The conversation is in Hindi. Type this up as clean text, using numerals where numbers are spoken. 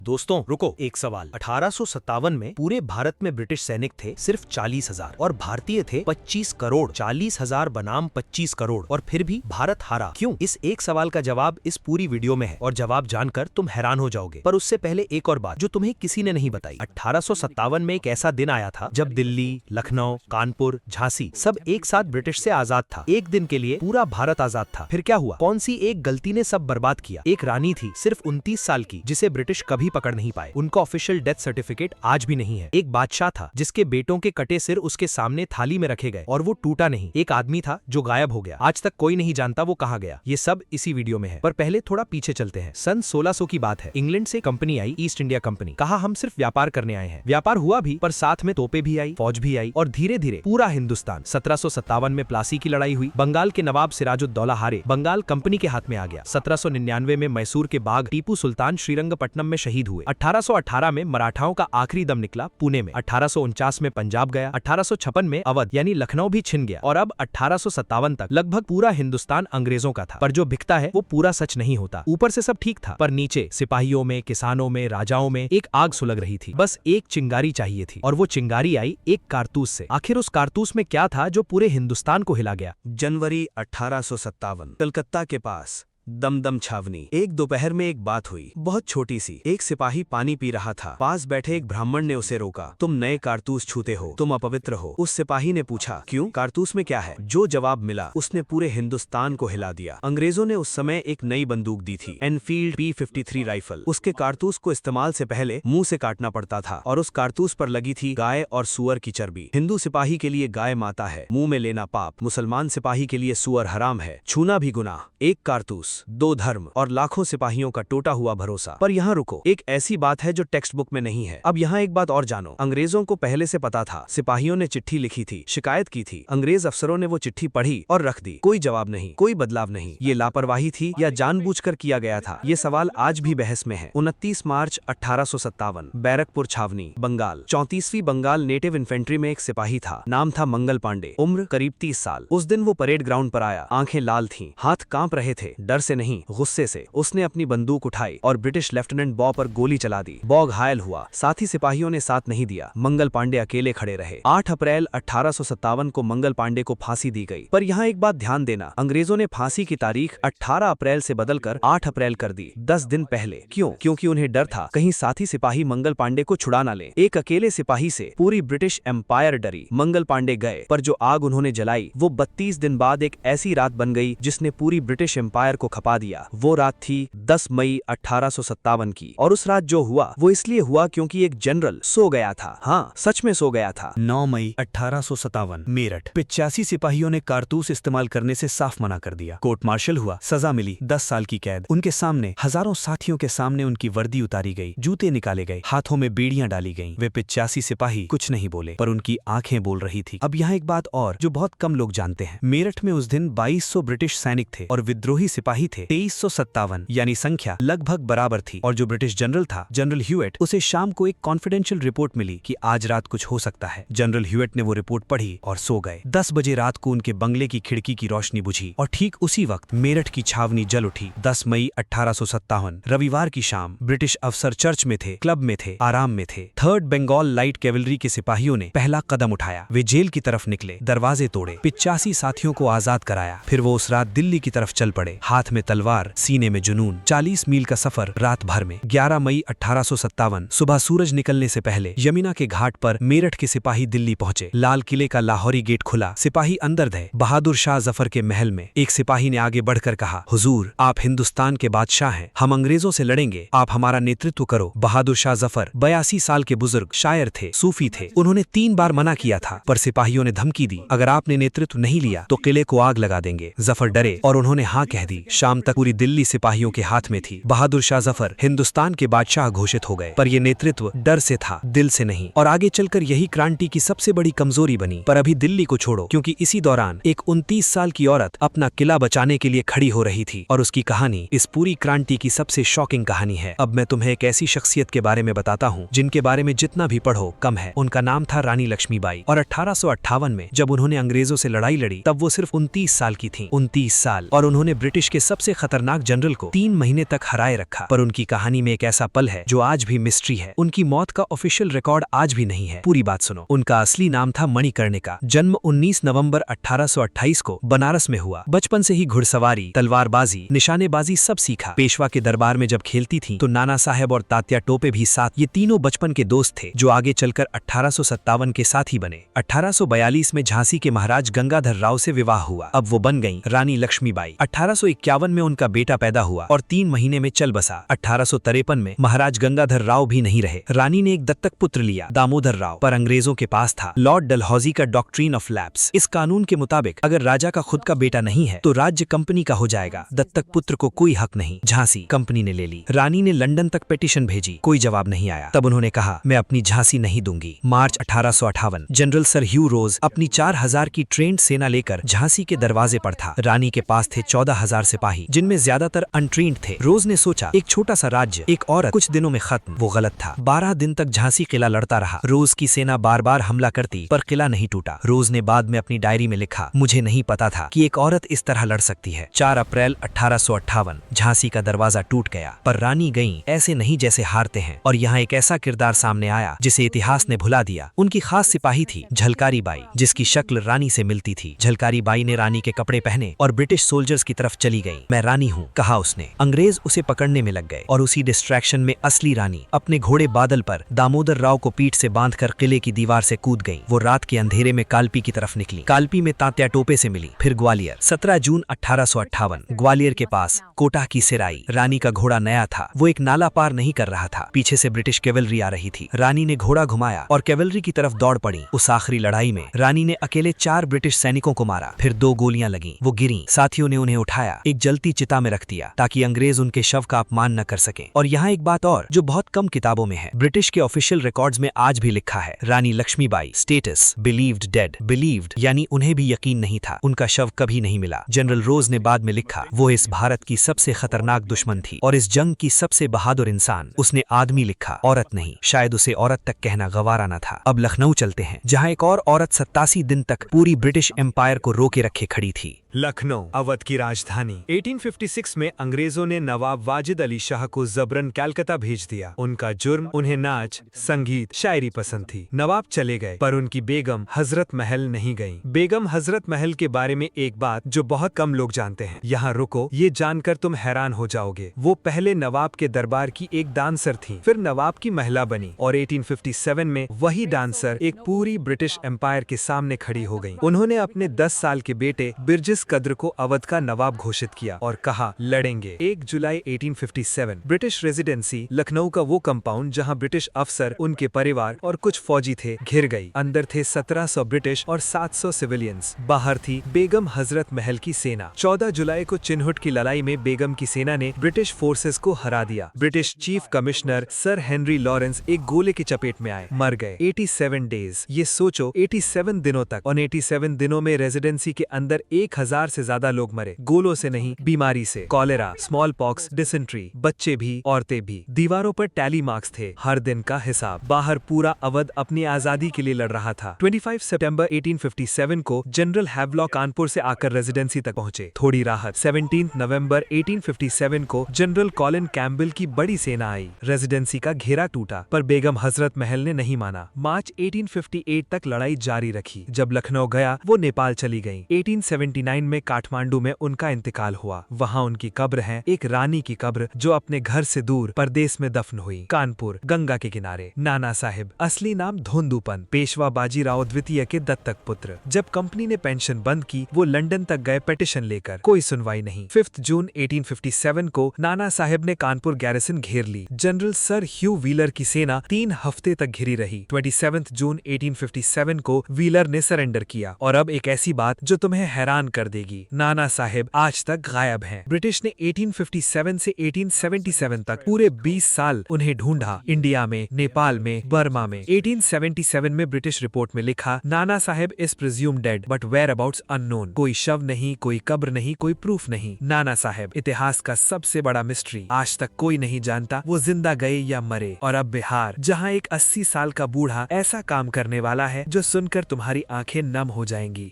दोस्तों रुको, एक सवाल। 1857 में पूरे भारत में ब्रिटिश सैनिक थे सिर्फ 40,000 और भारतीय थे 25 करोड़। 40,000 बनाम 25 करोड़ और फिर भी भारत हारा क्यों? इस एक सवाल का जवाब इस पूरी वीडियो में है और जवाब जानकर तुम हैरान हो जाओगे। पर उससे पहले एक और बात जो तुम्हें किसी ने नहीं बताई। 1857 में एक ऐसा दिन आया था जब दिल्ली, लखनऊ, कानपुर, झांसी सब एक साथ ब्रिटिश से आजाद था। एक दिन के लिए पूरा भारत आजाद था। फिर क्या हुआ? कौन सी एक गलती ने सब बर्बाद किया? एक रानी थी सिर्फ 29 साल की जिसे ब्रिटिश कभी पकड़ नहीं पाए। उनका ऑफिशियल डेथ सर्टिफिकेट आज भी नहीं है। एक बादशाह था जिसके बेटों के कटे सिर उसके सामने थाली में रखे गए और वो टूटा नहीं। एक आदमी था जो गायब हो गया। आज तक कोई नहीं जानता वो कहाँ गया। ये सब इसी वीडियो में है। पर पहले थोड़ा पीछे चलते हैं। सन 1600 की बात है। इंग्लैंड से कंपनी आई, ईस्ट इंडिया कंपनी। कहा हम सिर्फ व्यापार करने आए हैं। व्यापार हुआ भी, पर साथ में तोपें भी आई, फौज भी आई और धीरे धीरे पूरा हिंदुस्तान। 1757 में प्लासी की लड़ाई हुई। बंगाल के नवाब सिराजुद्दौला हारे। बंगाल कंपनी के हाथ में आ गया। 1799 में मैसूर के बाग टीपू सुल्तान श्रीरंगपट्टनम में शहीद हुए। 1818 में मराठाओं का आखिरी दम निकला पुणे में। 1849 में पंजाब गया। 1856 में अवध यानी लखनऊ भी छिन गया और अब 1857 तक लगभग पूरा हिंदुस्तान अंग्रेजों का था। पर जो बिकता है वो पूरा सच नहीं होता। ऊपर से सब ठीक था पर नीचे सिपाहियों में, किसानों में, राजाओं में एक आग सुलग रही थी। बस एक चिंगारी चाहिए थी और वो चिंगारी आई एक कारतूस से। आखिर उस कारतूस में क्या था जो पूरे हिंदुस्तान को हिला गया? जनवरी 1857 कलकत्ता के पास दमदम छावनी। एक दोपहर में एक बात हुई, बहुत छोटी सी। एक सिपाही पानी पी रहा था। पास बैठे एक ब्राह्मण ने उसे रोका। तुम नए कारतूस छूते हो, तुम अपवित्र हो। उस सिपाही ने पूछा, क्यों? कारतूस में क्या है? जो जवाब मिला उसने पूरे हिंदुस्तान को हिला दिया। अंग्रेजों ने उस समय एक नई बंदूक दी थी, एनफील्ड P53 राइफल। उसके कारतूस को इस्तेमाल से पहले मुंह से काटना पड़ता था और उस कारतूस पर लगी थी गाय और सुअर की चर्बी। हिंदू सिपाही के लिए गाय माता है, मुंह में लेना पाप। मुसलमान सिपाही के लिए सुअर हराम है, छूना भी गुनाह। एक कारतूस, दो धर्म और लाखों सिपाहियों का टूटा हुआ भरोसा। पर यहाँ रुको, एक ऐसी बात है जो टेक्स्ट बुक में नहीं है। अब यहाँ एक बात और जानो। अंग्रेजों को पहले से पता था। सिपाहियों ने चिट्ठी लिखी थी, शिकायत की थी। अंग्रेज अफसरों ने वो चिट्ठी पढ़ी और रख दी। कोई जवाब नहीं, कोई बदलाव नहीं। ये लापरवाही थी या जानबूझकर किया गया था? ये सवाल आज भी बहस में है। 29 मार्च 1857 बैरकपुर छावनी, बंगाल। 34वीं बंगाल नेटिव इन्फेंट्री में एक सिपाही था। नाम था मंगल पांडे, उम्र करीब 30 साल। उस दिन वो परेड ग्राउंड पर आया। आंखें लाल थीं, हाथ कांप रहे थे, डर से नहीं गुस्से से। उसने अपनी बंदूक उठाई और ब्रिटिश लेफ्टिनेंट बॉ पर गोली चला दी। बॉ घायल हुआ। साथी सिपाहियों ने साथ नहीं दिया। मंगल पांडे अकेले खड़े रहे। 8 अप्रैल 1857 को मंगल पांडे को फांसी दी गई। पर यहाँ एक बात ध्यान देना, अंग्रेजों ने फांसी की तारीख 18 अप्रैल से बदलकर 8 अप्रैल कर दी, 10 दिन पहले। क्यों? क्योंकि उन्हें डर था कहीं साथी सिपाही मंगल पांडे को छुड़ा न ले। एक अकेले सिपाही से पूरी ब्रिटिश एम्पायर डरी। मंगल पांडे गए, पर जो आग उन्होंने जलाई वो 32 दिन बाद एक ऐसी रात बन गई जिसने पूरी ब्रिटिश एम्पायर को खपा दिया। वो रात थी 10 मई 1857 की। और उस रात जो हुआ वो इसलिए हुआ क्योंकि एक जनरल सो गया था। हाँ, सच में सो गया था। 9 मई 1857 मेरठ। 85 सिपाहियों ने कारतूस इस्तेमाल करने से साफ मना कर दिया। कोर्ट मार्शल हुआ, सजा मिली 10 साल की कैद। उनके सामने हजारों साथियों के सामने उनकी वर्दी उतारी गई, जूते निकाले गए, हाथों में बीड़ियां डाली गईं। वे 85 सिपाही कुछ नहीं बोले पर उनकी आंखें बोल रही थी। अब यहाँ एक बात और जो बहुत कम लोग जानते हैं। मेरठ में उस दिन 2200 ब्रिटिश सैनिक थे और विद्रोही सिपाही थे 2357, यानी संख्या लगभग बराबर थी। और जो ब्रिटिश जनरल था, जनरल ह्यूएट, उसे शाम को एक कॉन्फिडेंशियल रिपोर्ट मिली कि आज रात कुछ हो सकता है। जनरल ह्यूएट ने वो रिपोर्ट पढ़ी और सो गए। 10 बजे रात को उनके बंगले की खिड़की की रोशनी बुझी और ठीक उसी वक्त मेरठ की छावनी जल उठी। 10 मई 1857 रविवार की शाम ब्रिटिश अफसर चर्च में थे, क्लब में थे, आराम में थे। 3rd बंगाल लाइट कैवलरी के सिपाहियों ने पहला कदम उठाया। वे जेल की तरफ निकले, दरवाजे तोड़े, 85 साथियों को आजाद कराया। फिर वो उस रात दिल्ली की तरफ चल पड़े, हाथ में तलवार, सीने में जुनून। 40 मील का सफर रात भर में। 11 मई 1857 सुबह सूरज निकलने से पहले यमुना के घाट पर मेरठ के सिपाही दिल्ली पहुंचे। लाल किले का लाहौरी गेट खुला, सिपाही अंदर गए। बहादुर शाह जफर के महल में एक सिपाही ने आगे बढ़कर कहा, हुजूर, आप हिंदुस्तान के बादशाह हैं, हम अंग्रेजों से लड़ेंगे, आप हमारा नेतृत्व करो। बहादुर शाह जफर 82 साल के बुजुर्ग शायर थे, सूफी थे। उन्होंने 3 बार मना किया था पर सिपाहियों ने धमकी दी, अगर आपने नेतृत्व नहीं लिया तो किले को आग लगा देंगे। जफर डरे और उन्होंने हाँ कह दी। शाम तक पूरी दिल्ली सिपाहियों के हाथ में थी। बहादुर शाह जफर हिंदुस्तान के बादशाह घोषित हो गए। पर ये नेतृत्व डर से था, दिल से नहीं। और आगे चलकर यही क्रांति की सबसे बड़ी कमजोरी बनी। पर अभी दिल्ली को छोड़ो, क्योंकि इसी दौरान एक 29 साल की औरत अपना किला बचाने के लिए खड़ी हो रही थी और उसकी कहानी इस पूरी क्रांति की सबसे शॉकिंग कहानी है। अब मैं तुम्हें एक ऐसी शख्सियत के बारे में बताता हूँ जिनके बारे में जितना भी पढ़ो कम है। उनका नाम था रानी लक्ष्मीबाई और 1858 में जब उन्होंने अंग्रेजों से लड़ाई लड़ी तब वो सिर्फ 29 साल की थी। 29 साल। और उन्होंने ब्रिटिश के सबसे खतरनाक जनरल को 3 महीने तक हराए रखा। पर उनकी कहानी में एक ऐसा पल है जो आज भी मिस्ट्री है। उनकी मौत का ऑफिशियल रिकॉर्ड आज भी नहीं है। पूरी बात सुनो। उनका असली नाम था मणिकर्णिका। जन्म 19 नवंबर 1828 को बनारस में हुआ। बचपन से ही घुड़सवारी, तलवारबाजी, निशानेबाजी सब सीखा। पेशवा के दरबार में जब खेलती थी तो नाना साहेब और तात्या टोपे भी साथ। ये तीनों बचपन के दोस्त थे जो आगे चलकर 1857 के साथी बने। 1842 में झांसी के महाराज गंगाधर राव से विवाह हुआ। अब वो बन गईं रानी लक्ष्मीबाई। 1851 में उनका बेटा पैदा हुआ और 3 महीने में चल बसा। 1853 में महाराज गंगाधर राव भी नहीं रहे। रानी ने एक दत्तक पुत्र लिया, दामोदर राव, पर अंग्रेजों के पास था लॉर्ड डलहौजी का डॉक्ट्रिन ऑफ लैप्स। इस कानून के मुताबिक अगर राजा का खुद का बेटा नहीं है तो राज्य कंपनी का हो जाएगा। दत्तक पुत्र को कोई हक नहीं। झांसी कंपनी ने ले ली। रानी ने लंदन तक पिटीशन भेजी, कोई जवाब नहीं आया। तब उन्होंने कहा, मैं अपनी झांसी नहीं दूंगी। मार्च 1858 जनरल सर ह्यू रोज अपनी 4000 की ट्रेंड सेना लेकर झांसी के दरवाजे पर था। रानी के पास थे 14,000 सिपाही, जिनमें ज्यादातर अनट्रेंड थे। रोज ने सोचा, एक छोटा सा राज्य, एक औरत, कुछ दिनों में खत्म। वो गलत था। 12 दिन तक झांसी किला लड़ता रहा। रोज की सेना बार बार हमला करती पर किला नहीं टूटा। रोज ने बाद में अपनी डायरी में लिखा, मुझे नहीं पता था कि एक औरत इस तरह लड़ सकती है। 4 अप्रैल 1858 झांसी का दरवाजा टूट गया, पर रानी गईं ऐसे नहीं जैसे हारते हैं। और यहाँ एक ऐसा किरदार सामने आया जिसे इतिहास ने भुला दिया। उनकी खास सिपाही थी झलकारी बाई, जिसकी शक्ल रानी से मिलती थी। झलकारी बाई ने रानी के कपड़े पहने और ब्रिटिश सोल्जर्स की तरफ चली गई। मैं रानी हूँ, कहा उसने। अंग्रेज उसे पकड़ने में लग गए और उसी डिस्ट्रैक्शन में असली रानी अपने घोड़े बादल पर दामोदर राव को पीठ से बांधकर किले की दीवार से कूद गई। वो रात के अंधेरे में कालपी की तरफ निकली। कालपी में तात्या टोपे से मिली, फिर ग्वालियर। 17 जून 1858 ग्वालियर के पास कोटा की सिराई। रानी का घोड़ा नया था। वो एक नाला पार नहीं कर रहा था। पीछे से ब्रिटिश कैवलरी आ रही थी। रानी ने घोड़ा घुमाया और कैवलरी की तरफ दौड़ पड़ी। उस आखिरी लड़ाई में रानी ने अकेले 4 ब्रिटिश सैनिकों को मारा। फिर 2 गोलियां लगीं। वो गिरीं। साथियों ने उन्हें उठाया, एक जलती चिता में रख दिया ताकि अंग्रेज उनके शव का अपमान न कर सके। और यहाँ एक बात और जो बहुत कम किताबों में है, ब्रिटिश के ऑफिशियल रिकॉर्ड्स में आज भी लिखा है, Rani Lakshmibai status believed dead. Believed यानी उन्हें भी यकीन नहीं था। उनका शव कभी नहीं मिला। जनरल रोज ने बाद में लिखा, वो इस भारत की सबसे खतरनाक दुश्मन थी और इस जंग की सबसे बहादुर इंसान। उसने आदमी लिखा, औरत नहीं। शायद उसे औरत तक कहना गवारा न था। अब लखनऊ चलते हैं, जहाँ एक और औरत 87 दिन तक पूरी ब्रिटिश एम्पायर को रोके रखे खड़ी थी। लखनऊ अवध की राजधानी। 1856 में अंग्रेजों ने नवाब वाजिद अली शाह को जबरन कलकत्ता भेज दिया। उनका जुर्म, उन्हें नाच, संगीत, शायरी पसंद थी। नवाब चले गए पर उनकी बेगम हजरत महल नहीं गईं। बेगम हजरत महल के बारे में एक बात जो बहुत कम लोग जानते हैं, यहाँ रुको, ये जानकर तुम हैरान हो जाओगे। वो पहले नवाब के दरबार की एक डांसर थी, फिर नवाब की महिला बनी और 1857 में वही डांसर एक पूरी ब्रिटिश एम्पायर के सामने खड़ी हो गई। उन्होंने अपने 10 साल के बेटे बिरजिस कद्र को अवध का नवाब घोषित किया और कहा, लड़ेंगे। 1 जुलाई 1857 ब्रिटिश रेजिडेंसी लखनऊ का वो कंपाउंड जहां ब्रिटिश अफसर, उनके परिवार और कुछ फौजी थे, घिर गई। अंदर थे 1700 ब्रिटिश और 700 सिविलियंस। बाहर थी बेगम हजरत महल की सेना। 14 जुलाई को चिन्हुट की लड़ाई में बेगम की सेना ने ब्रिटिश फोर्सेस को हरा दिया। British chief commissioner sir Henry Lawrence एक गोले की चपेट में आए, मर गए। 87 डेज, ये सोचो 87 दिनों तक। और 87 दिनों में रेजिडेंसी के अंदर 1000 से ज्यादा लोग मरे, गोलों से नहीं, बीमारी से। कॉलेरा, स्मॉल पॉक्स, डिसेंट्री, बच्चे भी, औरतें भी। दीवारों पर टैली मार्क्स थे, हर दिन का हिसाब। बाहर पूरा अवध अपनी आजादी के लिए लड़ रहा था। 25 सितंबर 1857 को जनरल हैवलॉक कानपुर से आकर रेजिडेंसी तक पहुंचे, थोड़ी राहत। 17 नवंबर 1857 को जनरल कॉलिन कैम्बल की बड़ी सेना आई। रेजिडेंसी का घेरा टूटा पर बेगम हजरत महल ने नहीं माना। मार्च 1858 तक लड़ाई जारी रखी। जब लखनऊ गया वो नेपाल चली गयी। 1879 में काठमांडू में उनका इंतकाल हुआ। वहाँ उनकी कब्र है, एक रानी की कब्र जो अपने घर से दूर परदेश में दफन हुई, कानपुर, गंगा के किनारे। नाना साहिब, असली नाम धोंदूपन, पेशवा बाजीराव द्वितीय के दत्तक पुत्र। जब कंपनी ने पेंशन बंद की वो लंदन तक गए पिटीशन लेकर, कोई सुनवाई नहीं। 5 जून 1857 को नाना साहिब ने कानपुर गैरिसन घेर ली। जनरल सर ह्यू व्हीलर की सेना 3 हफ्ते तक घिरी रही। 27 जून 1857 को व्हीलर ने सरेंडर किया। और अब एक ऐसी बात जो तुम्हें हैरान कर देगी, नाना साहेब आज तक गायब हैं। ब्रिटिश ने 1857 से 1877 तक पूरे 20 साल उन्हें ढूंढा, इंडिया में, नेपाल में, बर्मा में। 1877 में ब्रिटिश रिपोर्ट में लिखा, Nana Saheb is presumed dead but whereabouts unknown. कोई शव नहीं, कोई कब्र नहीं, कोई प्रूफ नहीं। नाना साहेब इतिहास का सबसे बड़ा मिस्ट्री, आज तक कोई नहीं जानता वो जिंदा गए या मरे। और अब बिहार, जहाँ एक 80 साल का बूढ़ा ऐसा काम करने वाला है जो सुनकर तुम्हारी आंखें नम हो जाएंगी।